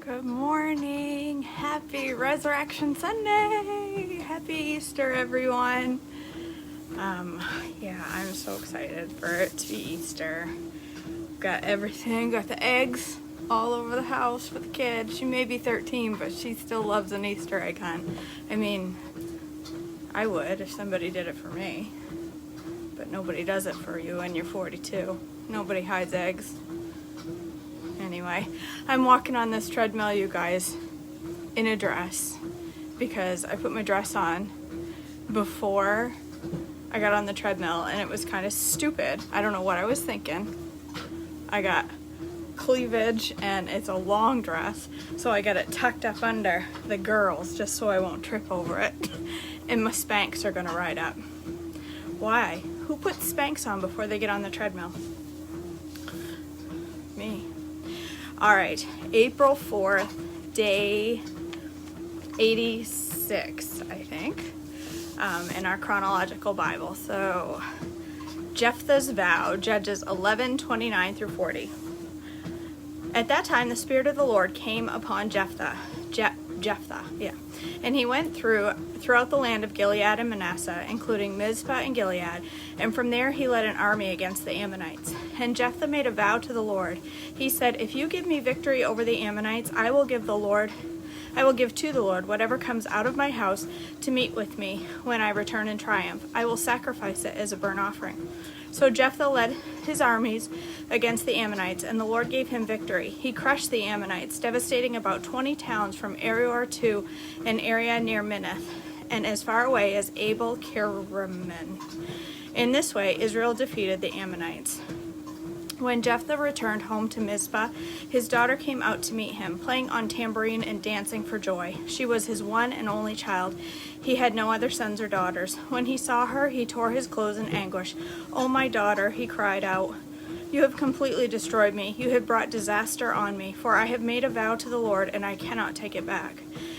Good morning. Happy Resurrection Sunday. Happy Easter, everyone. I'm so excited for it to be Easter. Got everything, got the eggs all over the house for the kid. She may be 13, but she still loves an Easter egg hunt. I mean, I would if somebody did it for me, but nobody does it for you when you're 42. Nobody hides eggs. Anyway, I'm walking on this treadmill, you guys, in a dress because I put my dress on before I got on the treadmill and it was kind of stupid. I don't know what I was thinking. I got cleavage and it's a long dress, so I got it tucked up under the girls just so I won't trip over it. And my Spanx are gonna ride up. Why? Who puts Spanx on before they get on the treadmill? Me. All right, April 4th, day 86, I think, in our chronological Bible. So, Jephthah's vow, Judges 11:29 through 40. At that time, the Spirit of the Lord came upon Jephthah, and he went throughout the land of Gilead and Manasseh, including Mizpah and Gilead, and from there he led an army against the Ammonites. And Jephthah made a vow to the Lord. He said, "If you give me victory over the Ammonites, I will give to the Lord whatever comes out of my house to meet with me when I return in triumph. I will sacrifice it as a burnt offering." So Jephthah led his armies against the Ammonites, and the Lord gave him victory. He crushed the Ammonites, devastating about 20 towns from Aroer to an area near Minnith, and as far away as Abel-Keramim. In this way, Israel defeated the Ammonites. When Jephthah returned home to Mizpah, his daughter came out to meet him, playing on tambourine and dancing for joy. She was his one and only child. He had no other sons or daughters. When he saw her, he tore his clothes in anguish. "Oh, my daughter," he cried out, "you have completely destroyed me. You have brought disaster on me, for I have made a vow to the Lord, and I cannot take it back."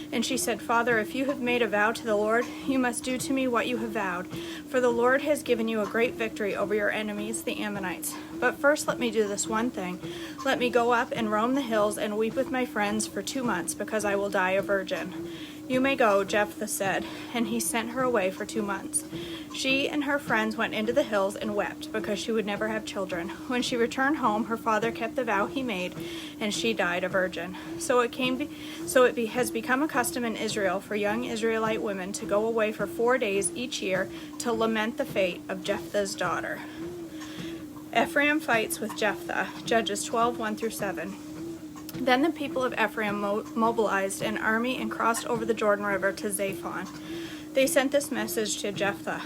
And she said, "Father, if you have made a vow to the Lord, you must do to me what you have vowed, for the Lord has given you a great victory over your enemies, the Ammonites. But first let me do this one thing. Let me go up and roam the hills and weep with my friends for 2 months, because I will die a virgin." "You may go," Jephthah said, and he sent her away for 2 months. She and her friends went into the hills and wept, because she would never have children. When she returned home, her father kept the vow he made, and she died a virgin. So it has become a custom in Israel for young Israelite women to go away for 4 days each year to lament the fate of Jephthah's daughter. Ephraim fights with Jephthah, Judges 12:1 through 7. Then the people of Ephraim mobilized an army and crossed over the Jordan River to Zaphon. They sent this message to Jephthah: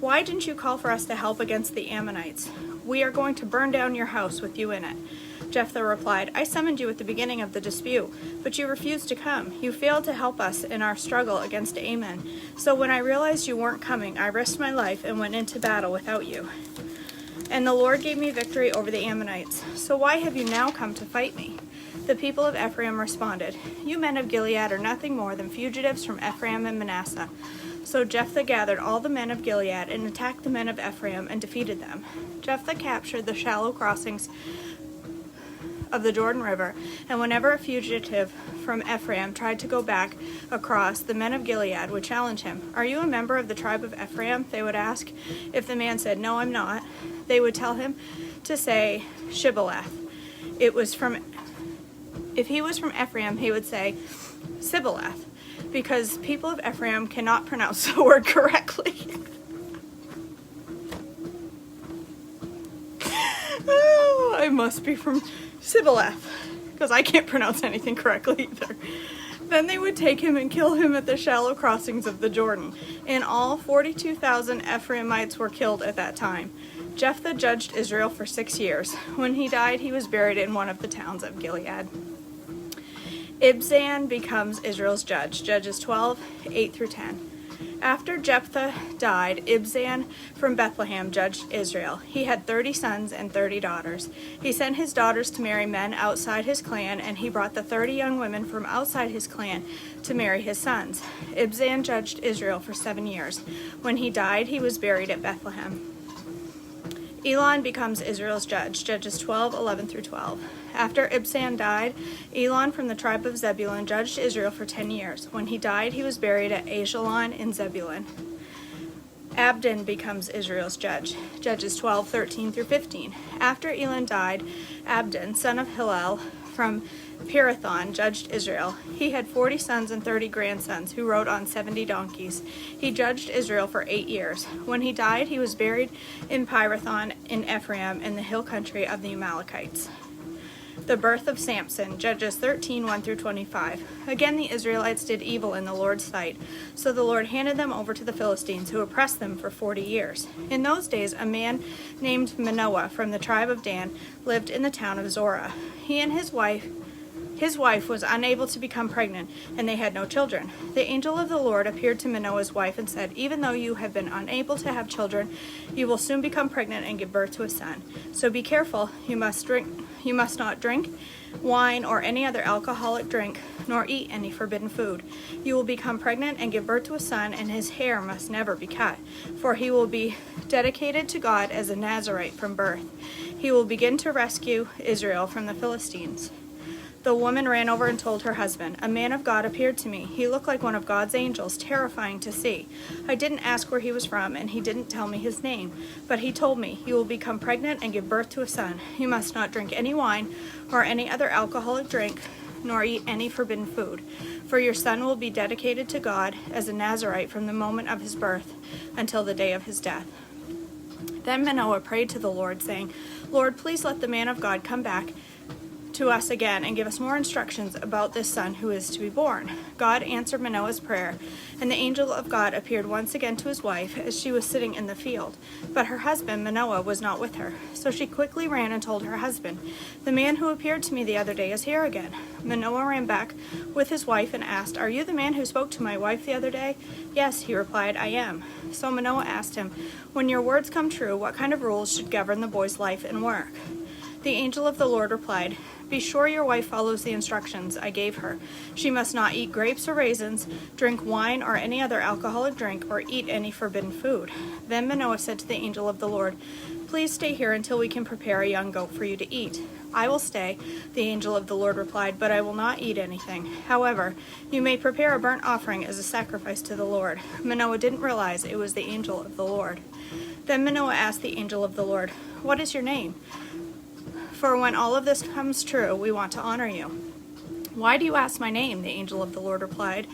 "Why didn't you call for us to help against the Ammonites? We are going to burn down your house with you in it." Jephthah replied, "I summoned you at the beginning of the dispute, but you refused to come. You failed to help us in our struggle against Ammon. So when I realized you weren't coming, I risked my life and went into battle without you. And the Lord gave me victory over the Ammonites. So why have you now come to fight me?" The people of Ephraim responded, "You men of Gilead are nothing more than fugitives from Ephraim and Manasseh." So Jephthah gathered all the men of Gilead and attacked the men of Ephraim and defeated them. Jephthah captured the shallow crossings of the Jordan River, and whenever a fugitive from Ephraim tried to go back across, the men of Gilead would challenge him. "Are you a member of the tribe of Ephraim?" they would ask. If the man said, "No, I'm not," they would tell him to say Shibboleth. If he was from Ephraim, he would say Sibboleth, because people of Ephraim cannot pronounce the word correctly. Oh, I must be from Sibboleth, because I can't pronounce anything correctly either. Then they would take him and kill him at the shallow crossings of the Jordan. In all, 42,000 Ephraimites were killed at that time. Jephthah judged Israel for 6 years. When he died, he was buried in one of the towns of Gilead. Ibzan becomes Israel's judge, Judges 12:8 through 10. After Jephthah died, Ibzan from Bethlehem judged Israel. He had 30 sons and 30 daughters. He sent his daughters to marry men outside his clan, and he brought the 30 young women from outside his clan to marry his sons. Ibzan judged Israel for 7 years. When he died, he was buried at Bethlehem. Elon becomes Israel's judge. Judges 12:11 through 12. After Ibzan died, Elon from the tribe of Zebulun judged Israel for 10 years. When he died, he was buried at Ajalon in Zebulun. Abdon becomes Israel's judge. Judges 12:13 through 15. After Elon died, Abdon, son of Hillel from Pirathon, judged Israel. He had 40 sons and 30 grandsons who rode on 70 donkeys. He judged Israel for 8 years. When he died, he was buried in Pirathon in Ephraim in the hill country of the Amalekites. The birth of Samson, Judges 13:1 through 25. Again the Israelites did evil in the Lord's sight, so the Lord handed them over to the Philistines, who oppressed them for 40 years. In those days a man named Manoah from the tribe of Dan lived in the town of Zorah. He and his wife was unable to become pregnant, and they had no children. The angel of the Lord appeared to Manoah's wife and said, "Even though you have been unable to have children, you will soon become pregnant and give birth to a son. So be careful. You must not drink wine or any other alcoholic drink, nor eat any forbidden food. You will become pregnant and give birth to a son, and his hair must never be cut, for he will be dedicated to God as a Nazirite from birth. He will begin to rescue Israel from the Philistines." The woman ran over and told her husband, "A man of God appeared to me. He looked like one of God's angels, terrifying to see. I didn't ask where he was from, and he didn't tell me his name. But he told me, 'You will become pregnant and give birth to a son. You must not drink any wine or any other alcoholic drink, nor eat any forbidden food. For your son will be dedicated to God as a Nazirite from the moment of his birth until the day of his death.' Then Manoah prayed to the Lord, saying, 'Lord, please let the man of God come back to us again and give us more instructions about this son who is to be born.' God answered Manoah's prayer, and the angel of God appeared once again to his wife as she was sitting in the field. But her husband Manoah was not with her. So she quickly ran and told her husband, 'The man who appeared to me the other day is here again.' Manoah ran back with his wife and asked, 'Are you the man who spoke to my wife the other day?' 'Yes,' he replied, 'I am.' So Manoah asked him, 'When your words come true, what kind of rules should govern the boy's life and work?' The angel of the Lord replied, 'Be sure your wife follows the instructions I gave her. She must not eat grapes or raisins, drink wine or any other alcoholic drink, or eat any forbidden food.' Then Manoah said to the angel of the Lord, 'Please stay here until we can prepare a young goat for you to eat.' 'I will stay,' the angel of the Lord replied, 'but I will not eat anything. However, you may prepare a burnt offering as a sacrifice to the Lord.' Manoah didn't realize it was the angel of the Lord. Then Manoah asked the angel of the Lord, 'What is your name? For when all of this comes true, we want to honor you.' 'Why do you ask my name?' the angel of the Lord replied.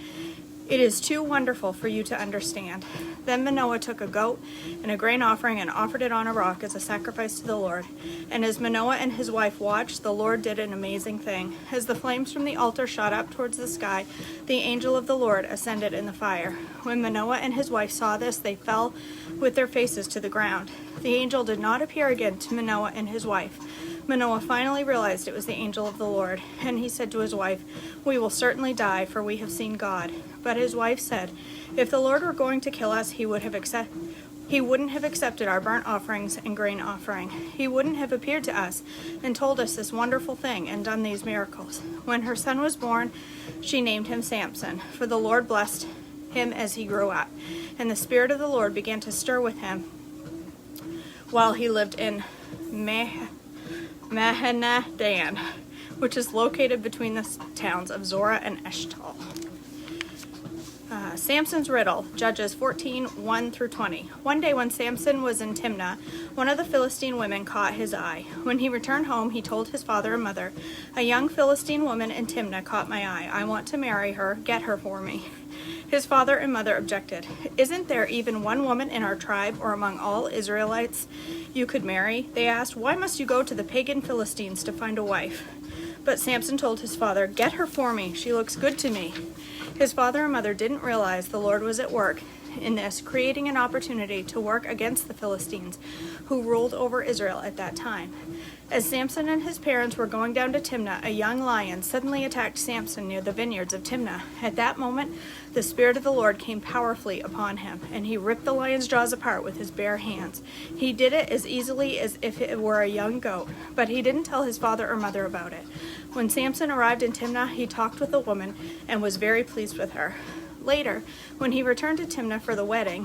'It is too wonderful for you to understand.' Then Manoah took a goat and a grain offering and offered it on a rock as a sacrifice to the Lord. And as Manoah and his wife watched, the Lord did an amazing thing. As the flames from the altar shot up towards the sky, the angel of the Lord ascended in the fire. When Manoah and his wife saw this, they fell with their faces to the ground. The angel did not appear again to Manoah and his wife. Manoah finally realized it was the angel of the Lord, and he said to his wife, 'We will certainly die, for we have seen God.' But his wife said, 'If the Lord were going to kill us, he wouldn't have accepted our burnt offerings and grain offering. He wouldn't have appeared to us and told us this wonderful thing and done these miracles.' When her son was born, she named him Samson, for the Lord blessed him as he grew up. And the Spirit of the Lord began to stir with him while he lived in Mahanadan, which is located between the towns of Zorah and Eshtaol. Samson's Riddle, Judges 14:1 through 20. One day when Samson was in Timnah, one of the Philistine women caught his eye. When he returned home, he told his father and mother, 'A young Philistine woman in Timnah caught my eye. I want to marry her. Get her for me.' His father and mother objected. 'Isn't there even one woman in our tribe or among all Israelites you could marry?' They asked, 'Why must you go to the pagan Philistines to find a wife?' But Samson told his father, 'Get her for me. She looks good to me.' His father and mother didn't realize the Lord was at work in this, creating an opportunity to work against the Philistines, who ruled over Israel at that time. As Samson and his parents were going down to Timnah, a young lion suddenly attacked Samson near the vineyards of Timnah. At that moment, the Spirit of the Lord came powerfully upon him, and he ripped the lion's jaws apart with his bare hands. He did it as easily as if it were a young goat, but he didn't tell his father or mother about it. When Samson arrived in Timnah, he talked with the woman and was very pleased with her. Later, when he returned to Timnah for the wedding,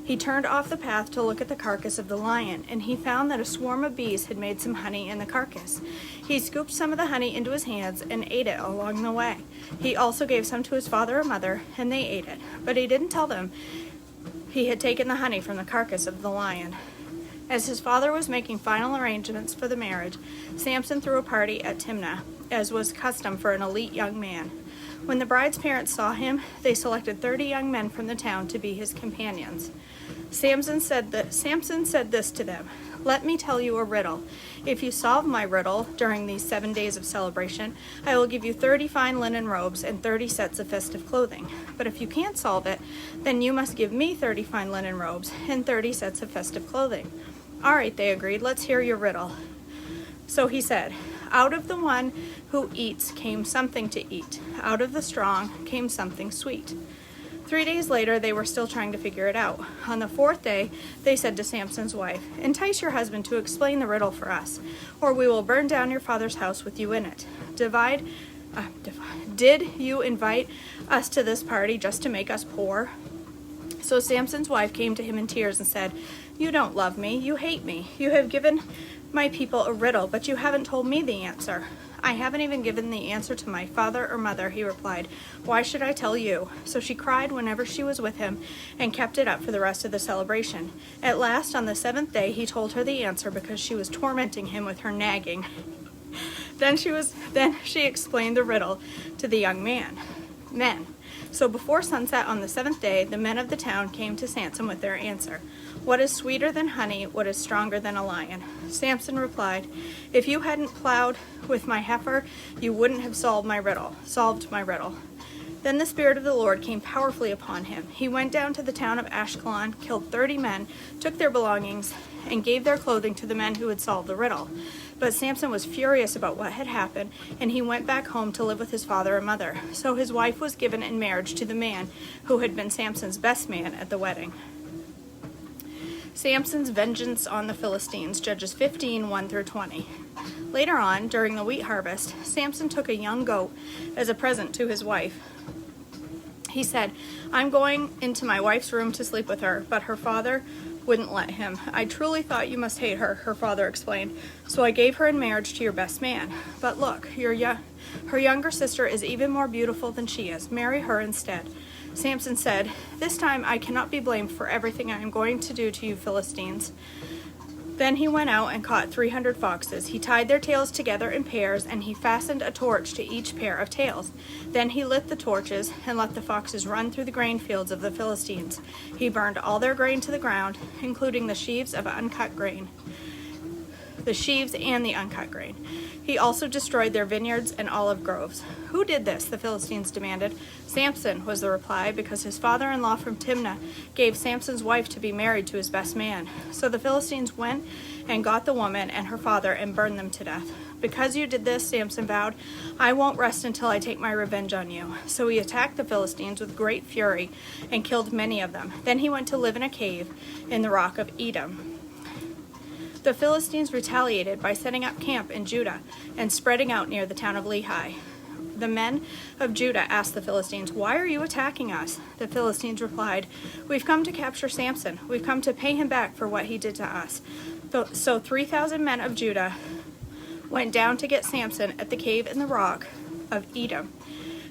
He turned off the path to look at the carcass of the lion, and he found that a swarm of bees had made some honey in the carcass. He scooped some of the honey into his hands and ate it along the way. He also gave some to his father and mother, and they ate it. But he didn't tell them he had taken the honey from the carcass of the lion. As his father was making final arrangements for the marriage, Samson threw a party at Timnah, as was custom for an elite young man. When the bride's parents saw him, they selected 30 young men from the town to be his companions. Samson said this to them, "Let me tell you a riddle. If you solve my riddle during these 7 days of celebration, I will give you 30 fine linen robes and 30 sets of festive clothing. But if you can't solve it, then you must give me 30 fine linen robes and 30 sets of festive clothing." "All right," they agreed, "let's hear your riddle." So he said, "Out of the one who eats came something to eat. Out of the strong came something sweet." 3 days later, they were still trying to figure it out. On the 4th day, they said to Samson's wife, "Entice your husband to explain the riddle for us, or we will burn down your father's house with you in it. Did you invite us to this party just to make us poor?" So Samson's wife came to him in tears and said, "You don't love me. You hate me. You have given my people a riddle, but you haven't told me the answer." "I haven't even given the answer to my father or mother," he replied. "Why should I tell you?" So she cried whenever she was with him and kept it up for the rest of the celebration. At last, on the 7th day, he told her the answer because she was tormenting him with her nagging. Then she explained the riddle to the young men. So before sunset on the 7th day, the men of the town came to Samson with their answer. "What is sweeter than honey? What is stronger than a lion?" Samson replied, "If you hadn't plowed with my heifer, you wouldn't have solved my riddle. Then the Spirit of the Lord came powerfully upon him. He went down to the town of Ashkelon, killed 30 men, took their belongings, and gave their clothing to the men who had solved the riddle. But Samson was furious about what had happened, and he went back home to live with his father and mother. So his wife was given in marriage to the man who had been Samson's best man at the wedding. Samson's vengeance on the Philistines, Judges 15, 1-20. Later on, during the wheat harvest, Samson took a young goat as a present to his wife. He said, "I'm going into my wife's room to sleep with her," but her father wouldn't let him. "I truly thought you must hate her," her father explained, "so I gave her in marriage to your best man. But look, her younger sister is even more beautiful than she is. Marry her instead." Samson said, "This time I cannot be blamed for everything I am going to do to you Philistines." Then he went out and caught 300 foxes. He tied their tails together in pairs, and he fastened a torch to each pair of tails. Then he lit the torches and let the foxes run through the grain fields of the Philistines. He burned all their grain to the ground, including the sheaves and the uncut grain. He also destroyed their vineyards and olive groves. "Who did this?" the Philistines demanded. "Samson," was the reply, because his father-in-law from Timnah gave Samson's wife to be married to his best man. So the Philistines went and got the woman and her father and burned them to death. "Because you did this," Samson vowed, "I won't rest until I take my revenge on you." So he attacked the Philistines with great fury and killed many of them. Then he went to live in a cave in the rock of Ephraim. The Philistines retaliated by setting up camp in Judah and spreading out near the town of Lehi. The men of Judah asked the Philistines, "Why are you attacking us?" The Philistines replied, "We've come to capture Samson. We've come to pay him back for what he did to us." So 3,000 men of Judah went down to get Samson at the cave in the rock of Ephraim.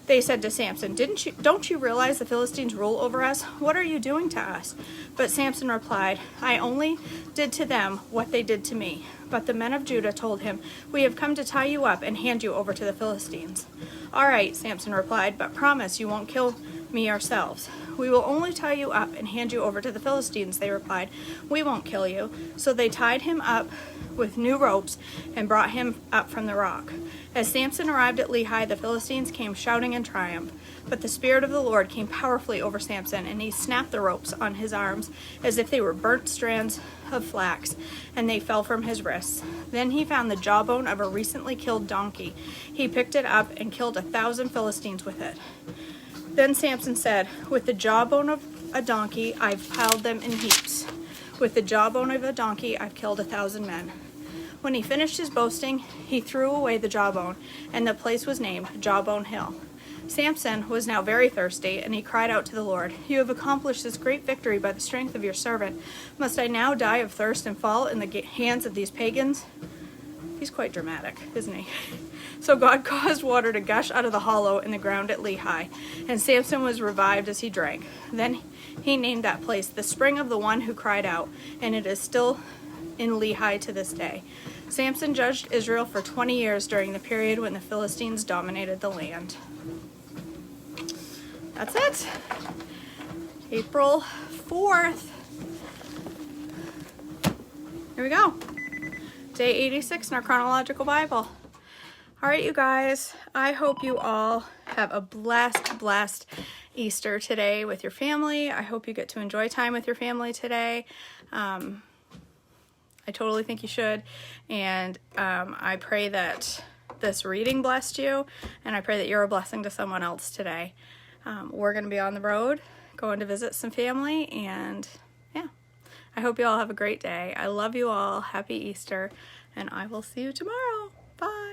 They said to Samson, "Don't you realize the Philistines rule over us? What are you doing to us?" But Samson replied, "I only did to them what they did to me." But the men of Judah told him, "We have come to tie you up and hand you over to the Philistines." "All right," Samson replied, "but promise you won't kill me ourselves." "We will only tie you up and hand you over to the Philistines," they replied. "We won't kill you." So they tied him up with new ropes and brought him up from the rock. As Samson arrived at Lehi, the Philistines came shouting in triumph. But the Spirit of the Lord came powerfully over Samson, and he snapped the ropes on his arms as if they were burnt strands of flax, and they fell from his wrists. Then he found the jawbone of a recently killed donkey. He picked it up and killed 1,000 Philistines with it. Then Samson said, "With the jawbone of a donkey, I've piled them in heaps. With the jawbone of a donkey, I've killed 1,000 men." When he finished his boasting, he threw away the jawbone, and the place was named Jawbone Hill. Samson was now very thirsty, and he cried out to the Lord, "You have accomplished this great victory by the strength of your servant. Must I now die of thirst and fall in the hands of these pagans?" He's quite dramatic, isn't he? So God caused water to gush out of the hollow in the ground at Lehi, and Samson was revived as he drank. Then he named that place the spring of the one who cried out, and it is still in Lehi to this day. Samson judged Israel for 20 years during the period when the Philistines dominated the land. That's it. April 4th. Here we go. Day 86 in our chronological Bible. All right, you guys, I hope you all have a blessed Easter today with your family. I hope you get to enjoy time with your family today. I totally think you should. And I pray that this reading blessed you, and I pray that you're a blessing to someone else today. We're going to be on the road, going to visit some family, and yeah, I hope you all have a great day. I love you all. Happy Easter, and I will see you tomorrow. Bye.